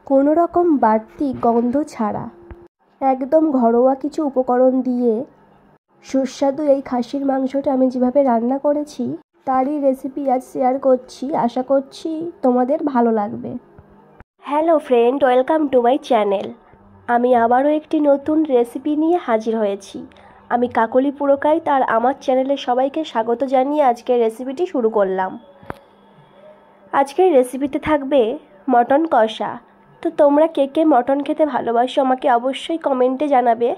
কোনো রকম বাড়তি গন্ধ ছাড়া একদম ঘরোয়া কিছু উপকরণ দিয়ে সুস্বাদু এই খাসির মাংসটা আমি যেভাবে রান্না করেছি তারই রেসিপি আজ শেয়ার করছি। আশা করছি তোমাদের ভালো লাগবে। Hello friend, welcome to my channel. আমি আবারও একটি নতুন রেসিপি নিয়ে হাজির হয়েছি। আমি কাকলি পুরকাইত আর আমার চ্যানেলে সবাইকে স্বাগত জানিয়ে আজকের রেসিপিটি শুরু করলাম। আজকের রেসিপিতে থাকবে মটন কষা। তো তোমরা কে কে মটন খেতে ভালোবাসো আমাকে অবশ্যই কমেন্টে জানাবে।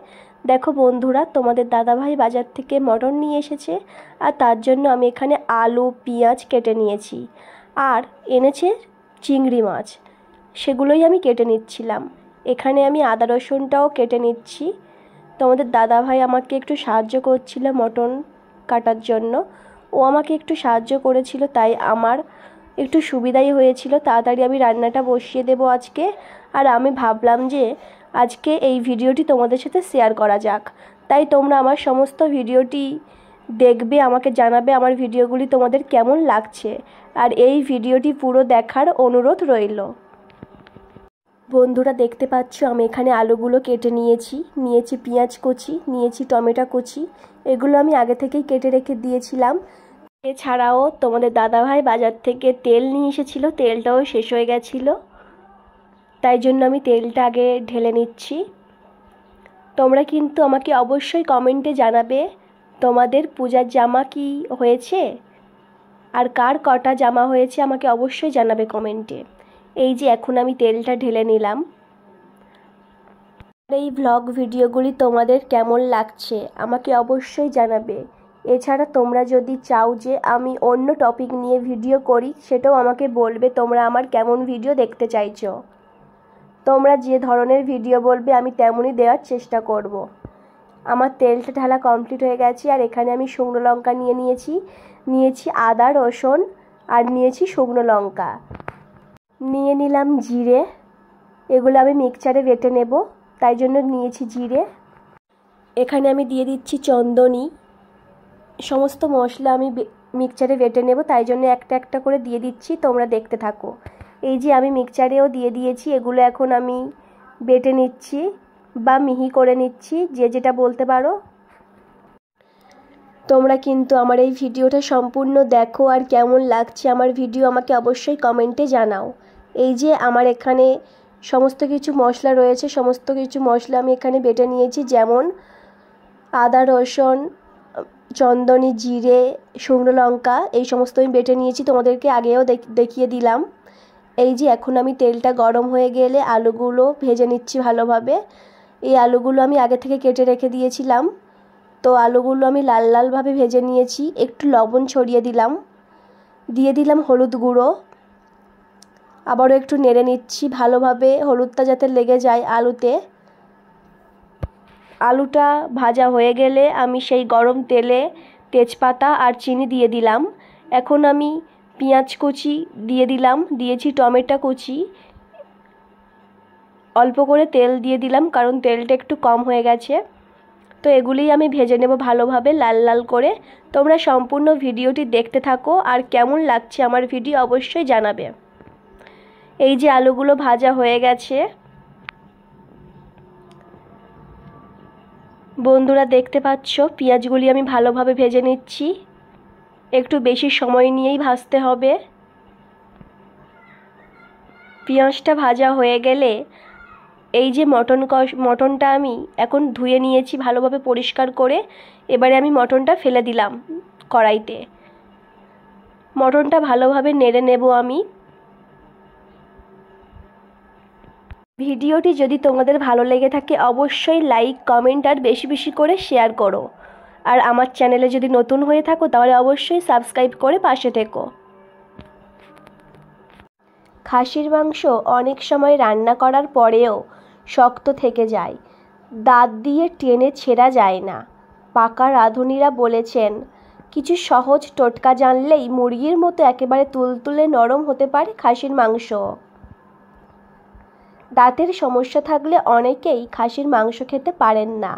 দেখো বন্ধুরা, তোমাদের দাদাভাই বাজার থেকে মটন নিয়ে এসেছে আর তার জন্য আমি এখানে আলু পেঁয়াজ কেটে নিয়েছি আর এনেছে চিংড়ি মাছ, সেগুলোই আমি কেটে নিচ্ছিলাম। এখানে আমি আদা রসুনটাও কেটে নিচ্ছি। তোমাদের দাদাভাই আমাকে একটু সাহায্য করছিল মটন কাটার জন্য, ও আমাকে একটু সাহায্য করেছিল, তাই আমার একটু সুবিধাই হয়েছিল। তাড়াতাড়ি আমি রান্নাটা বসিয়ে দেবো আজকে। আর আমি ভাবলাম যে আজকে এই ভিডিওটি তোমাদের সাথে শেয়ার করা যাক, তাই তোমরা আমার সমস্ত ভিডিওটি দেখবে, আমাকে জানাবে আমার ভিডিওগুলি তোমাদের কেমন লাগছে, আর এই ভিডিওটি পুরো দেখার অনুরোধ রইল। বন্ধুরা দেখতে পাচ্ছ আমি এখানে আলুগুলো কেটে নিয়েছি পেঁয়াজ কুচি, নিয়েছি টমেটো কুচি, এগুলো আমি আগে থেকেই কেটে রেখে দিয়েছিলাম। এছাড়াও তোমাদের দাদাভাই বাজার থেকে তেল নিয়ে এসেছিল, তেলটাও শেষ হয়ে গেছিলো, তাই জন্য আমি তেলটা আগে ঢেলে নিচ্ছি। তোমরা কিন্তু আমাকে অবশ্যই কমেন্টে জানাবে তোমাদের পূজার জামা কি হয়েছে আর কার কটা জামা হয়েছে আমাকে অবশ্যই জানাবে কমেন্টে। এই যে এখন আমি তেলটা ঢেলে নিলাম। এই ভ্লগ ভিডিওগুলি তোমাদের কেমন লাগছে আমাকে অবশ্যই জানাবে। এছাড়া তোমরা যদি চাও যে আমি অন্য টপিক নিয়ে ভিডিও করি সেটাও আমাকে বলবে, তোমরা আমার কেমন ভিডিও দেখতে চাইছো। তোমরা যে ধরনের ভিডিও বলবে আমি তেমনই দেওয়ার চেষ্টা করব। আমার তেলটা ঢালা কমপ্লিট হয়ে গেছে আর এখানে আমি শুকনো লঙ্কা নিয়েছি আদা রসুন আর নিয়েছি শুকনো লঙ্কা, নিয়ে নিলাম জিরে, এগুলো আমি মিক্সচারে বেটে নেব, তাই জন্য নিয়েছি জিরে। এখানে আমি দিয়ে দিচ্ছি চন্দনী। সমস্ত মশলা আমি মিক্সচারে বেটে নেব, তাই জন্য একটা একটা করে দিয়ে দিচ্ছি, তোমরা দেখতে থাকো। এই যে আমি মিক্সচারেও দিয়ে দিয়েছি, এগুলো এখন আমি বেটে নিচ্ছি বা মিহি করে নিচ্ছি, যে যেটা বলতে পারো। তোমরা কিন্তু আমার এই ভিডিওটা সম্পূর্ণ দেখো আর কেমন লাগছে আমার ভিডিও আমাকে অবশ্যই কমেন্টে জানাও। এই যে আমার এখানে সমস্ত কিছু মশলা রয়েছে, সমস্ত কিছু মশলা আমি এখানে বেটে নিয়েছি, যেমন আদা রসুন চন্দনী জিরে শুকনো লঙ্কা, এই সমস্ত আমি বেটে নিয়েছি, তোমাদেরকে আগেও দেখিয়ে দিলাম। এই যে এখন আমি তেলটা গরম হয়ে গেলে আলুগুলো ভেজে নিচ্ছি ভালোভাবে। এই আলুগুলো আমি আগে থেকে কেটে রেখে দিয়েছিলাম, তো আলুগুলো আমি লাল লালভাবে ভেজে নিয়েছি। একটু লবণ ছড়িয়ে দিলাম, দিয়ে দিলাম হলুদ গুঁড়ো, আবারও একটু নেড়ে নিচ্ছি ভালোভাবে, হলুদটা যাতে লেগে যায় আলুতে। আলুটা ভাজা হয়ে গেলে আমি সেই গরম তেলে তেজপাতা আর চিনি দিয়ে দিলাম। এখন আমি পেঁয়াজ কুচি দিয়ে দিলাম, দিয়েছি টমেটো কুচি, অল্প করে তেল দিয়ে দিলাম কারণ তেলটা একটু কম হয়ে গেছে। তো এগুলিই আমি ভেজে নেব ভালোভাবে লাল লাল করে। তোমরা সম্পূর্ণ ভিডিওটি দেখতে থাকো আর কেমন লাগছে আমার ভিডিও অবশ্যই জানাবে। এই যে আলুগুলো ভাজা হয়ে গেছে বন্ধুরা, দেখতে পাচ্ছ পেঁয়াজগুলি আমি ভালোভাবে ভেজে নিচ্ছি, একটু বেশি সময় নিয়েই ভাজতে হবে। পেঁয়াজটা ভাজা হয়ে গেলে এই যে মটনটা আমি এখন ধুয়ে নিয়েছি ভালোভাবে পরিষ্কার করে, এবারে আমি মটনটা ফেলে দিলাম কড়াইতে। মটনটা ভালোভাবে নেড়ে নেব আমি। ভিডিওটি যদি তোমাদের ভালো লেগে থাকে অবশ্যই লাইক কমেন্ট আর বেশি বেশি করে শেয়ার করো। আর আমার চ্যানেলে যদি নতুন হয়ে থাকো তাহলে অবশ্যই সাবস্ক্রাইব করে পাশে থেকো। খাসির মাংস অনেক সময় রান্না করার পরেও শক্ত থেকে যায়, দাঁত দিয়ে টেনে ছেঁড়া যায় না। পাকা রাঁধুনিরা বলেছেন কিছু সহজ টোটকা জানলেই মুরগির মতো একেবারে তুলতুলে নরম হতে পারে খাসির মাংস। দাঁতের সমস্যা থাকলে অনেকেই খাসির মাংস খেতে পারেন না,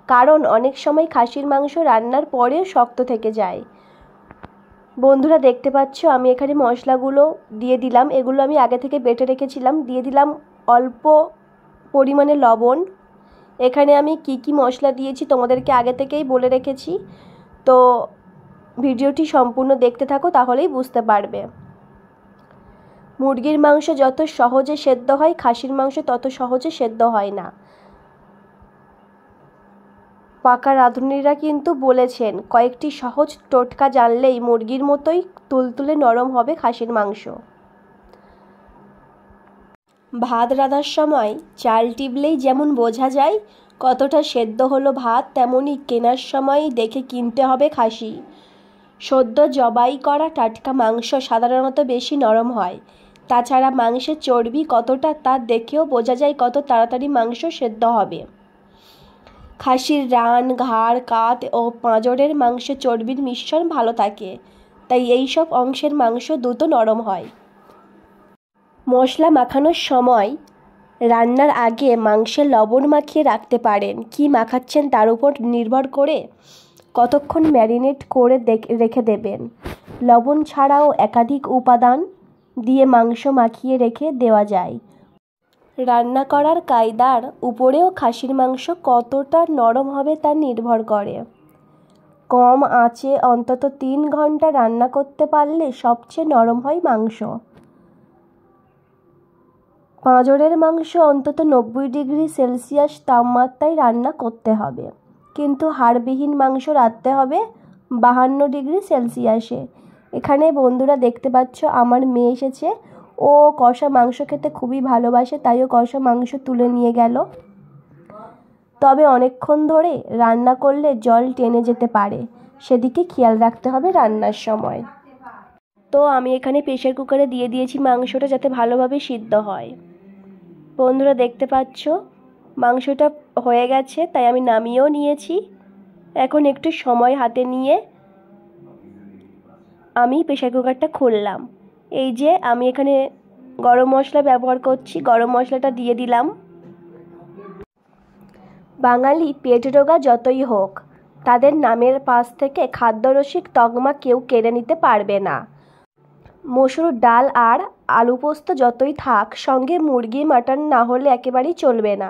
কারণ অনেক সময় খাসির মাংস রান্নার পরেও শক্ত থেকে যায়। বন্ধুরা দেখতে পাচ্ছ আমি এখানে মশলাগুলো দিয়ে দিলাম, এগুলো আমি আগে থেকে বেটে রেখেছিলাম। দিয়ে দিলাম অল্প পরিমাণে লবণ। এখানে আমি কি মশলা দিয়েছি তোমাদেরকে আগে থেকেই বলে রেখেছি, তো ভিডিওটি সম্পূর্ণ দেখতে থাকো, তাহলেই বুঝতে পারবে। মুরগির মাংস যত সহজে সেদ্ধ হয়, খাসির মাংস তত সহজে সেদ্ধ হয় না। পাকা রাঁধুনিরা কিন্তু বলেছেন কয়েকটি সহজ টোটকা জানলেই মুরগির মতোই তুলতুলে নরম হবে খাসির মাংস। ভাত রাঁধার সময় চাল টিপলেই যেমন বোঝা যায় কতটা সেদ্ধ হলো ভাত, তেমনই কেনার সময় দেখে কিনতে হবে খাসি। সদ্য জবাই করা টাটকা মাংস সাধারণত বেশি নরম হয়। তাছাড়া মাংসের চর্বি কতটা তা দেখেও বোঝা যায় কত তাড়াতাড়ি মাংস সেদ্ধ হবে। খাসির রান, ঘাড়, কাঁধ ও পাঁজরের মাংসে চর্বির মিশ্রণ ভালো থাকে, তাই এই সব অংশের মাংস দ্রুত নরম হয়। মশলা মাখানোর সময় রান্নার আগে মাংসে লবণ মাখিয়ে রাখতে পারেন। কি মাখাচ্ছেন তার উপর নির্ভর করে কতক্ষণ ম্যারিনেট করে রেখে দেবেন। লবণ ছাড়াও একাধিক উপাদান দিয়ে মাংস মাখিয়ে রেখে দেওয়া যায়। রান্না করার কায়দার উপরেও খাসির মাংস কতটা নরম হবে তা নির্ভর করে। কম আঁচে অন্তত 3 ঘন্টা রান্না করতে পারলে সবচেয়ে নরম হয় মাংস। পাঁজরের মাংস অন্তত 90 ডিগ্রি সেলসিয়াস তাপমাত্রায় রান্না করতে হবে, কিন্তু হাড়বিহীন মাংস রাঁধতে হবে 52 ডিগ্রি সেলসিয়াসে। এখানে বন্ধুরা দেখতে পাচ্ছ আমার মেয়ে এসেছে, ও কষা মাংস খেতে খুবই ভালোবাসে, তাই ও কষা মাংস তুলে নিয়ে গেল। তবে অনেকক্ষণ ধরে রান্না করলে জল টেনে যেতে পারে, সেদিকে খেয়াল রাখতে হবে রান্নার সময়। তো আমি এখানে প্রেসার কুকারে দিয়ে দিয়েছি মাংসটা, যাতে ভালোভাবে সিদ্ধ হয়। বন্ধুরা দেখতে পাচ্ছ মাংসটা হয়ে গেছে, তাই আমি নামিয়েও নিয়েছি। এখন একটু সময় হাতে নিয়ে আমি প্রেসার কুকারটা খুললাম। এই যে আমি এখানে গরম মশলা ব্যবহার করছি, গরম মশলাটা দিয়ে দিলাম। বাঙালি পেটরোগা যতই হোক, তাদের নামের পাশ থেকে খাদ্যরসিক তকমা কেউ কেড়ে নিতে পারবে না। মসুর ডাল আর আলু পোস্ত যতই থাক, সঙ্গে মুরগি মাটন না হলে একেবারেই চলবে না।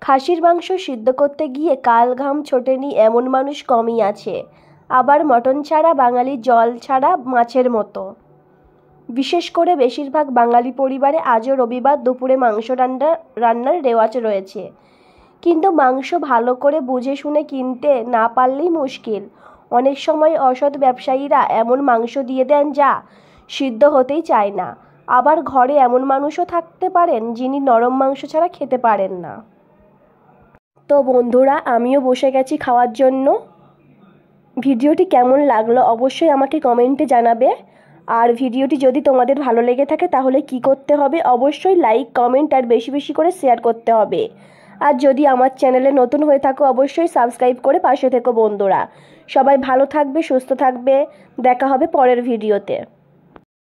খাসির মাংস সিদ্ধ করতে গিয়ে কাল ঘাম ছোটেনি এমন মানুষ কমই আছে। আবার মটন ছাড়া বাঙালি জল ছাড়া মাছের মতো। বিশেষ করে বেশিরভাগ বাঙালি পরিবারে আজও রবিবার দুপুরে মাংস রান্নার রেওয়াজ রয়েছে, কিন্তু মাংস ভালো করে বুঝে শুনে কিনতে না পারলেই মুশকিল। অনেক সময় অসৎ ব্যবসায়ীরা এমন মাংস দিয়ে দেন যা সিদ্ধ হতেই চায় না। আবার ঘরে এমন মানুষও থাকতে পারেন যিনি নরম মাংস ছাড়া খেতে পারেন না। তো বন্ধুরা, আমিও বসে গেছি খাওয়ার জন্য। ভিডিওটি কেমন লাগলো অবশ্যই আমাকে কমেন্টে জানাবে। আর ভিডিওটি যদি তোমাদের ভালো লেগে থাকে তাহলে কি করতে হবে, অবশ্যই লাইক, কমেন্ট আর বেশি বেশি করে শেয়ার করতে হবে। আর যদি আমার চ্যানেলে নতুন হয়ে থাকো অবশ্যই সাবস্ক্রাইব করে পাশে থেকো বন্ধুরা। সবাই ভালো থাকবে, সুস্থ থাকবে। দেখা হবে পরের ভিডিওতে।